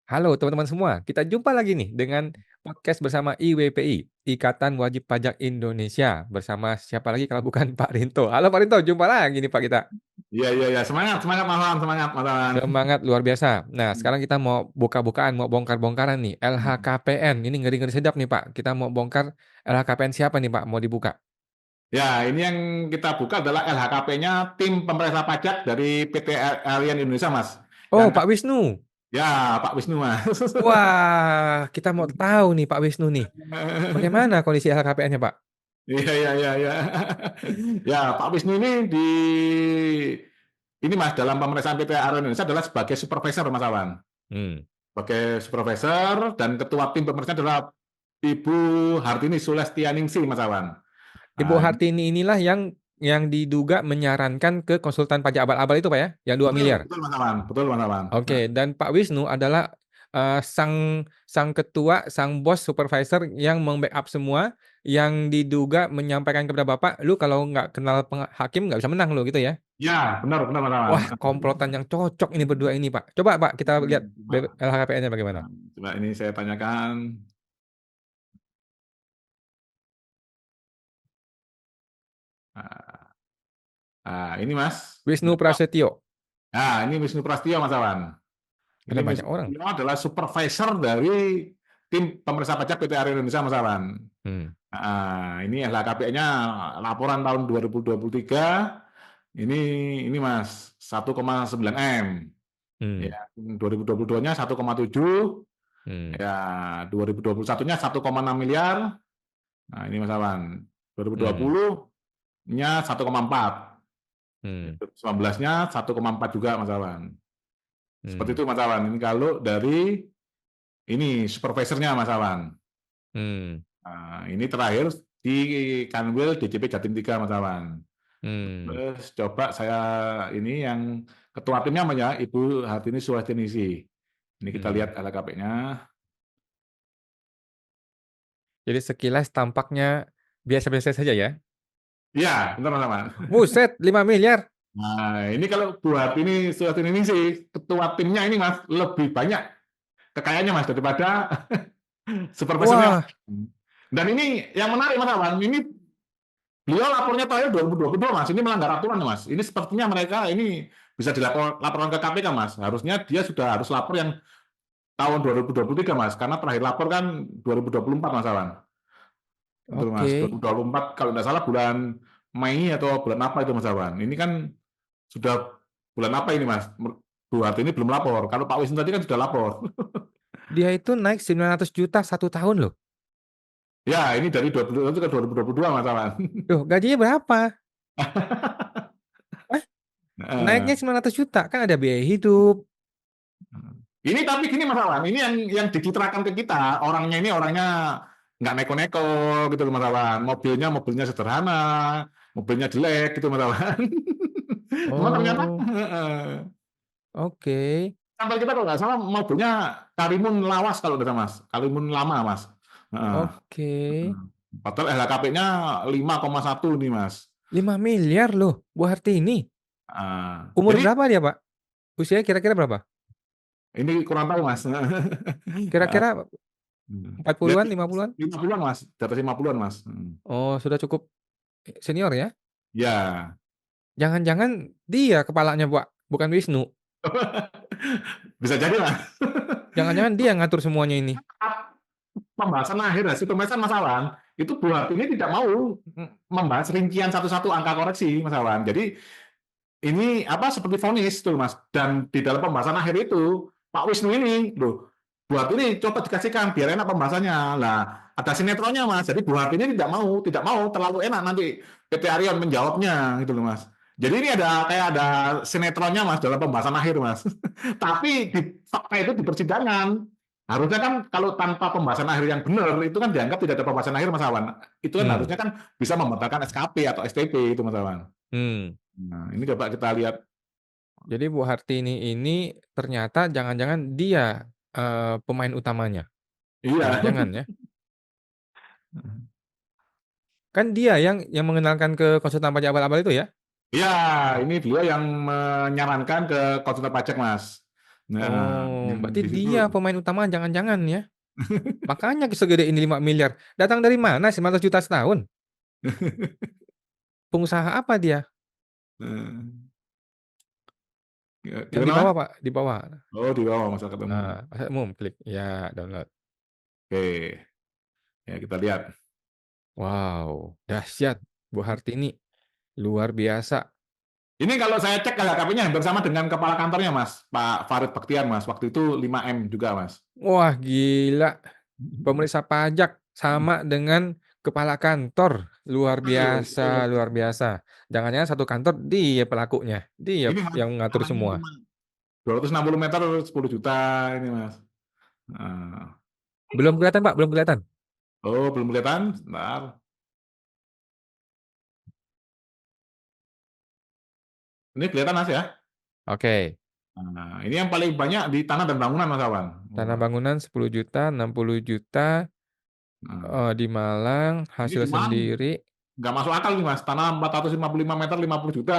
Halo teman-teman semua, kita jumpa lagi nih dengan podcast bersama IWPI, Ikatan Wajib Pajak Indonesia. Bersama siapa lagi kalau bukan Pak Rinto. Halo Pak Rinto, jumpa lagi nih Pak kita. Iya, iya, iya. Semangat, semangat malam, semangat malam. Semangat luar biasa. Nah, sekarang kita mau buka-bukaan, mau bongkar-bongkaran nih. LHKPN, ini ngeri-ngeri sedap nih Pak. Kita mau bongkar LHKPN siapa nih Pak, mau dibuka? Ya, ini yang kita buka adalah LHKP-nya tim pemeriksa pajak dari PT Alien Indonesia, Mas. Oh, Yang Pak Wisnu. ya, Pak Wisnu, Mas. Wah, kita mau tahu nih Pak Wisnu nih. Bagaimana kondisi LHKPN-nya Pak? Iya, iya, iya, iya. Ya, Pak Wisnu ini Mas dalam pemeriksaan PT Alien Indonesia adalah sebagai supervisor, Mas Awan. Hmm. Sebagai supervisor dan ketua tim pemeriksa adalah Ibu Hartini Sulestianingsih, Mas Awan. Ibu Nah, Hartini inilah yang diduga menyarankan ke konsultan pajak abal-abal itu Pak ya, yang 2 betul, miliar. betul, Mas Awan. Betul, Mas Awan. Oke, dan Pak Wisnu adalah sang sang ketua, sang bos supervisor yang membackup semua, yang diduga menyampaikan kepada Bapak, lu kalau nggak kenal hakim nggak bisa menang lu gitu ya. Ya, benar, benar, Mas Awan. Wah, komplotan yang cocok ini berdua ini Pak. Coba Pak kita lihat Coba, LHKPN-nya bagaimana. coba ini saya tanyakan. Nah, ini Mas. Wisnu Prasetyo. Nah, ini Wisnu Prasetyo, Mas Awan. Ini Ada banyak Wisnu orang. Prasetyo adalah supervisor dari tim pemeriksa pajak PT Ari Indonesia, Mas Awan. Hmm. Nah, ini LHKPN-nya laporan tahun 2023. Ini Mas, 1,9 M. Hmm. Ya, 2022-nya 1,7. Hmm. Ya, 2021-nya 1,6 miliar. Nah, ini Mas Awan. Hmm. 2020-nya 1,4. Hmm. 19-nya 1,4 juga Mas Awan. Seperti Hmm. itu Mas Awan. Ini kalau dari ini supervisornya Mas Awan. Hmm. Nah, ini terakhir di Kanwil DJP Jatim 3 Mas Awan. Hmm. Terus coba saya ini yang ketua timnya namanya Ibu Hartini Suwastinisi. Ini kita Hmm. lihat LKP-nya. Jadi sekilas tampaknya biasa-biasa saja ya. Iya, benar Mas Awan. Buset, 5 miliar. Nah, ini kalau buat ini Suwastinisi, ketua timnya ini Mas lebih banyak kekayaannya Mas daripada supervisornya. Wah, Dan ini yang menarik Mas Awan, ini beliau lapornya terakhir 2022 Mas, ini melanggar aturan Mas. Ini sepertinya mereka ini bisa dilaporkan ke KPK Mas. Harusnya dia sudah harus lapor yang tahun 2023 Mas, karena terakhir lapor kan 2024 Mas Awan. Betul Mas, oke. 2024 kalau tidak salah bulan Mei atau bulan apa itu Mas Awan. Ini kan sudah bulan apa ini Mas? Bu Hartini belum lapor. Kalau Pak Wisnu tadi kan sudah lapor. Dia itu naik 900 juta 1 tahun loh. Ya, ini dari 2021 ke 2022 Mas Awan. Loh, gajinya berapa? Eh, naiknya Heeh. 900 juta. Kan ada biaya hidup. Ini tapi gini Mas Awan, ini yang dicitrakan ke kita, orangnya ini orangnya nggak neko-neko gitu loh Mas Awan. Mobilnya sederhana, mobilnya jelek gitu Mas Awan. Cuma ternyata Oh, oke. sampai kita kalau nggak salah mobilnya Karimun Lawas kalau udah Mas, Karimun lama Mas. Heeh. Oke. Padahal LHKP-nya 5,1 nih Mas. 5 miliar loh, Bu Hartini. Umur Jadi berapa dia, Pak? Usianya kira-kira berapa? ini kurang tahu Mas. Kira-kira empat Di puluhan, atas 50-an? 50-an Mas, di atas 50-an Mas. Oh, sudah cukup senior ya? Ya. Jangan-jangan dia kepalanya, Pak. Bukan Wisnu. Bisa jadi Mas. Jangan-jangan dia yang ngatur semuanya ini. Pembahasan akhir hasil pembahasan Mas Awan, itu Bu ini tidak mau membahas rincian satu-satu angka koreksi Mas Awan. Jadi ini apa seperti vonis tuh Mas. Dan di dalam pembahasan akhir itu Pak Wisnu ini loh, Bu ini coba dikasihkan biar enak pembahasannya. Lah ada sinetronnya Mas. Jadi Bu ini tidak mau terlalu enak nanti PT Arion menjawabnya gitu loh Mas. Jadi ini ada kayak ada sinetronnya Mas dalam pembahasan akhir Mas. Tapi di fakta itu di persidangan harusnya kan kalau tanpa pembahasan akhir yang benar itu kan dianggap tidak ada pembahasan akhir Mas Awan. Itu kan Hmm. harusnya kan bisa membatalkan SKP atau STP itu Mas Awan. Hmm. Nah, ini coba kita lihat. Jadi Bu Hartini ini ternyata jangan-jangan dia pemain utamanya. Iya. Jangan-jangan ya. Kan dia yang mengenalkan ke konsultan pajak abal-abal itu ya? Iya, ini beliau yang menyarankan ke konsultan pajak, Mas. Nah, Oh, yang berarti di situ dia pemain utama jangan-jangan ya? Makanya segede ini 5 miliar. Datang dari mana 900 juta setahun? Pengusaha apa dia? Nah, Yang di gimana, Mas? bawah, Pak, di bawah. Oh, di bawah masyarakat umum. Masyarakat umum, klik ya download. Oke, ya kita lihat. Wow, dahsyat Bu Hartini, luar biasa. Ini kalau saya cek LHKPN-nya hampir sama dengan kepala kantornya, Mas, Pak Farid Baktiar, Mas. Waktu itu 5M juga, Mas. Wah, gila. Pemeriksa pajak sama dengan kepala kantor. Luar Betul, biasa, betul. luar biasa. Jangan-jangan satu kantor dia pelakunya. Dia Ini, Mas, yang ngatur tanahnya semua. cuma 260 meter 10 juta ini, Mas. Nah. Belum kelihatan, Pak, belum kelihatan. Oh, belum kelihatan? Bentar. Ini kelihatan, Mas, ya? Oke. Nah, ini yang paling banyak di tanah dan bangunan, Mas Awan. Tanah Wah. bangunan 10 juta, 60 juta Nah, di Malang, ini hasil di Malang sendiri. nggak masuk akal nih, Mas. Tanah 455 meter 50 juta.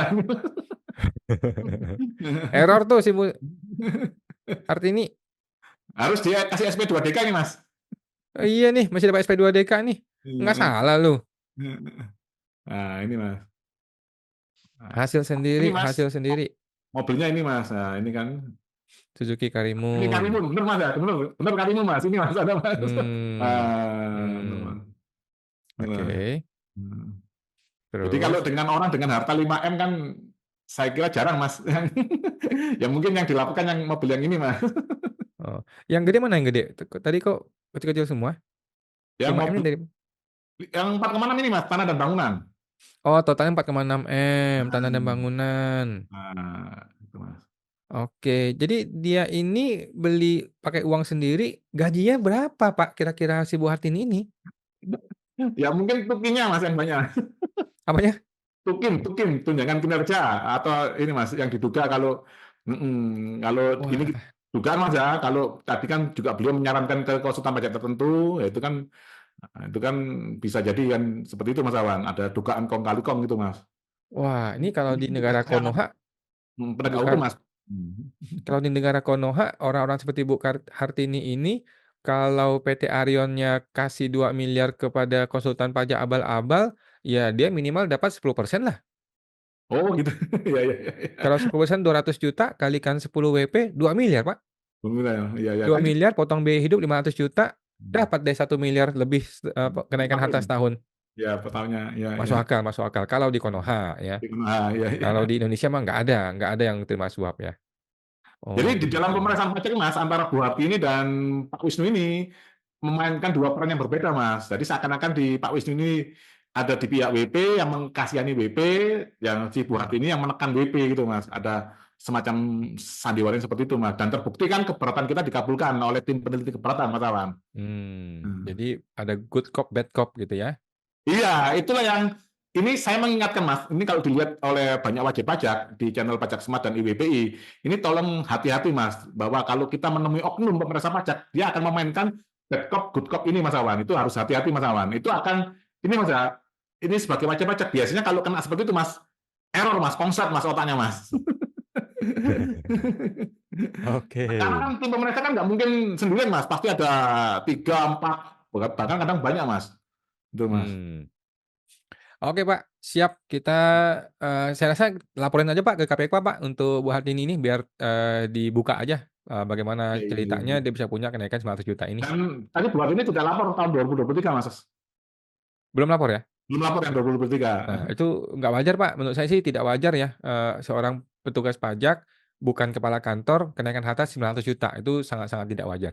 Error tuh si Bu Hartini. Harus dia kasih SP2DK nih, Mas. Oh, iya nih, masih dapat SP2DK nih. Nggak Iya. salah lu. Nah, ini, Mas. Nah, Hasil ini, sendiri, Mas. hasil sendiri. Mobilnya ini, Mas. Nah, ini kan. Suzuki Ini Karimun. Karimun, bener, Mas, ya? Bener, bener Karimun, Mas. Ini, Mas, ada, Mas. Hmm. Ah, bener, Hmm. Mas. Ini, Mas. Oke. Hmm. Jadi kalau Terus. dengan orang dengan harta 5M kan saya kira jarang, Mas. Ya mungkin yang dilakukan yang mobil yang ini, Mas. Oh. Yang gede mana yang gede? Tadi kok kecil-kecil semua? Yang 5M ini mobil dari. yang 4,6 ini, Mas, tanah dan bangunan. Oh, totalnya 4,6 M, tanah dan Nah, bangunan. itu, Mas. Oke, jadi dia ini beli pakai uang sendiri, gajinya berapa, Pak, kira-kira si Bu Hartini ini? Ya mungkin tukinya, Mas, yang banyak. Apanya? Tukin, tunjangan kinerja atau ini, Mas, yang diduga kalau kalau ini Wah, dugaan, Mas, ya, kalau tadi kan juga beliau menyarankan ke konsultan pajak tertentu, ya itu kan bisa jadi kan seperti itu, Mas Awan. Ada dugaan kong kali kong gitu, Mas. wah, ini kalau Ini di tugas negara saya Konoha, penegak hukum, bukan Mas. Hmm. kalau di negara Konoha, orang-orang seperti Bu Hartini ini, kalau PT Arionnya kasih 2 miliar kepada konsultan pajak abal-abal, ya dia minimal dapat 10% lah. Oh gitu. Ya, ya, ya, ya. Kalau 10% 200 juta kalikan 10 WP, 2 miliar, Pak. Ya, ya 2 kan. miliar potong biaya hidup 500 juta, Hmm. dapat deh 1 miliar lebih kenaikan harta Tahun. setahun. Ya, pertahunnya. Ya, ya. Masuk akal, masuk akal. Kalau di Konoha ya. Ya, Kalau ya. di Indonesia mah nggak ada yang terima suap ya. Jadi Oh di dalam gitu. pemeriksaan pajak, Mas, antara Bu Hati ini dan Pak Wisnu ini memainkan dua peran yang berbeda, Mas. Jadi seakan-akan di Pak Wisnu ini ada di pihak WP yang mengkasihani WP, yang si Bu Hati ini yang menekan WP gitu, Mas. Ada semacam sandiwara seperti itu, Mas. Dan terbukti kan keberatan kita dikabulkan oleh tim peneliti keberatan, Mas Awan. Hmm. Jadi ada good cop, bad cop gitu ya. Iya, itulah yang ini saya mengingatkan, Mas. Ini kalau dilihat oleh banyak wajib pajak di channel Pajak Smart dan IWPI, ini tolong hati-hati, Mas, bahwa kalau kita menemui oknum pemeriksa pajak, dia akan memainkan bad cop, good cop ini, Mas Awan. Itu harus hati-hati, Mas Awan. Itu akan ini, Mas, ya, ini sebagai wajib pajak biasanya kalau kena seperti itu, Mas, error, Mas, konslet, Mas, otaknya, Mas. Oke. Karena kan tim pemeriksa kan nggak mungkin sendirian, Mas. Pasti ada 3, 4, bahkan kadang banyak, Mas. Itu, Mas. Hmm. Oke Pak, siap. Kita, saya rasa laporin aja Pak ke KPK Pak untuk Bu Hartini ini biar dibuka aja bagaimana Iya, iya, ceritanya iya. dia bisa punya kenaikan 900 juta ini. Dan tadi buat ini sudah lapor tahun 2023, Mas. Belum lapor ya? Belum lapor yang 2023. Nah, itu nggak wajar Pak. Menurut saya sih tidak wajar ya seorang petugas pajak bukan kepala kantor kenaikan harta 900 juta. Itu sangat-sangat tidak wajar.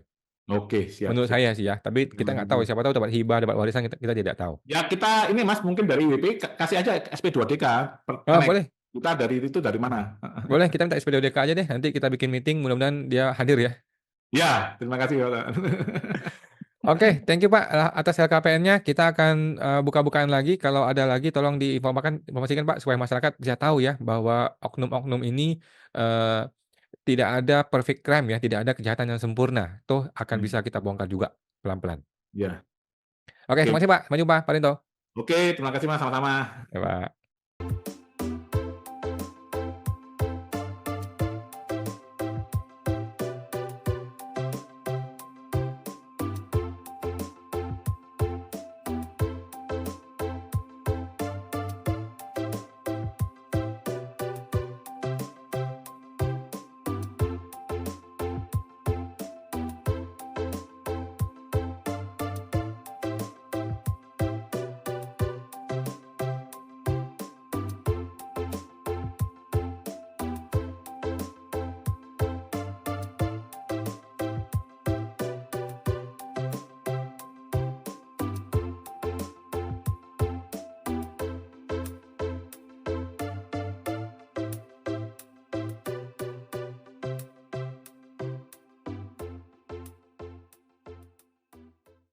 Oke, siap, Menurut siap. saya sih ya. Tapi kita nggak tahu. Siapa tahu dapat hibah, dapat warisan kita tidak tahu. Ya kita ini, Mas, mungkin dari WP kasih aja SP2DK. Oh boleh, Kita dari itu dari mana? boleh kita minta SPDODK aja deh. Nanti kita bikin meeting. Mudah-mudahan dia hadir ya. Ya, terima kasih, Pak. Oke, thank you Pak atas LKPN-nya. Kita akan buka-bukaan lagi. Kalau ada lagi, tolong informasikan Pak supaya masyarakat bisa tahu ya bahwa oknum-oknum ini tidak ada perfect crime ya, tidak ada kejahatan yang sempurna. Tuh akan bisa kita bongkar juga pelan-pelan. Ya, Oke, terima oke. kasih Pak. Sampai jumpa, Pak Rinto. Oke, terima kasih, Mas, sama-sama. Ya, Pak.